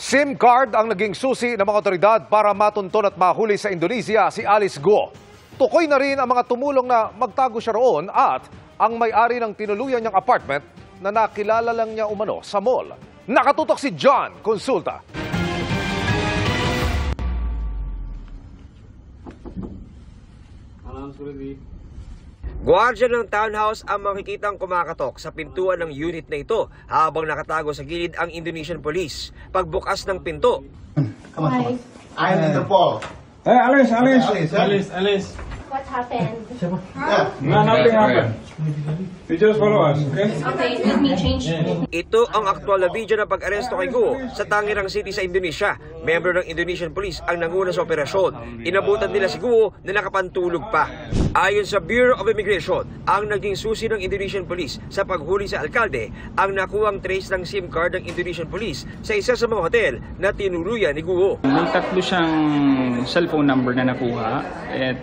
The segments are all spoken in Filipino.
SIM card ang naging susi ng mga otoridad para matunton at mahuli sa Indonesia si Alice Guo. Tukoy na rin ang mga tumulong na magtago siya roon at ang may-ari ng tinuluyan niyang apartment na nakilala lang niya umano sa mall. Nakatutok si John Consulta. Guardia ng townhouse ang makikitang kumakatok sa pintuan ng unit na ito habang nakatago sa gilid ang Indonesian police. Pagbukas ng pinto, Hi. I'm Interpol. Hey, Alice. What happened? No, nothing happened. You just follow us, okay? Okay, let me change. ito ang aktwal na video ng pag-aresto kay Guo sa Tangerang City sa Indonesia. Membro ng Indonesian police ang nanguna sa operasyon. Inabutan nila si Guo na nakapantulog pa. Ayon sa Bureau of Immigration, ang naging susi ng Indonesian police sa paghuli sa alkalde ang nakuhang trace ng SIM card ng Indonesian police sa isa sa mga hotel na tinuluyan ni Guo. May tatlo siyang cellphone number na nakuha at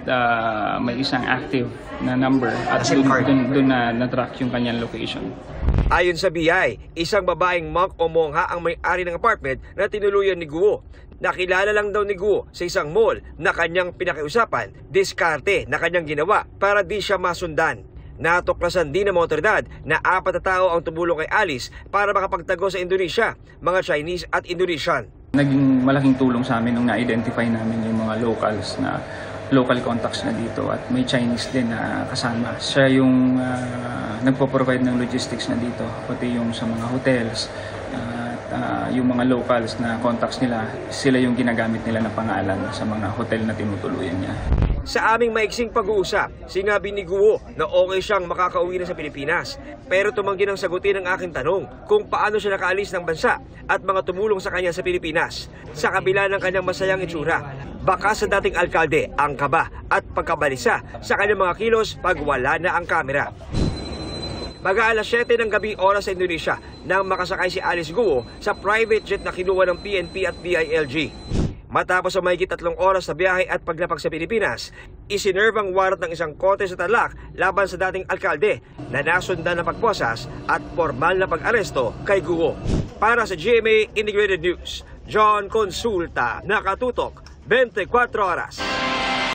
may isang active na number at doon na na-track yung kanyang location. Ayon sa BI, isang babaeng monk o mongha ang may-ari ng apartment na tinuluyan ni Guo. Nakilala lang daw ni Guo sa isang mall na kanyang pinakiusapan, diskarte na kanyang ginawa para di siya masundan. Natuklasan din ng mga otoridad na 4 na tao ang tumulong kay Alice para makapagtago sa Indonesia, mga Chinese at Indonesian. Naging malaking tulong sa amin nung na-identify namin yung mga local contacts na dito at may Chinese din na kasama. Siya yung nagpo-provide ng logistics na dito, pati yung sa mga hotels at yung mga locals na contacts nila, sila yung ginagamit nila na pangalan sa mga hotel na tinutuluyan niya. Sa aming maiksing pag-uusap, sinabi ni Guo na okay siyang makakauwi na sa Pilipinas. Pero tumanggi nang sagutin ang aking tanong kung paano siya nakaalis ng bansa at mga tumulong sa kanya sa Pilipinas. Sa kabila ng kanyang masayang itsura, baka sa dating alkalde ang kaba at pagkabalisa sa kanyang mga kilos pag wala na ang kamera. Mag-aalas 7 ng gabi oras sa Indonesia nang makasakay si Alice Guo sa private jet na kinuha ng PNP at DILG. Matapos ang mahigit 3 oras na biyahe at paglapag sa Pilipinas, isinerve ang warrant ng isang korte sa Tarlac laban sa dating alkalde na nasundan ng pagposas at formal na pag-aresto kay Guo. Para sa GMA Integrated News, John Consulta, nakatutok 24 oras.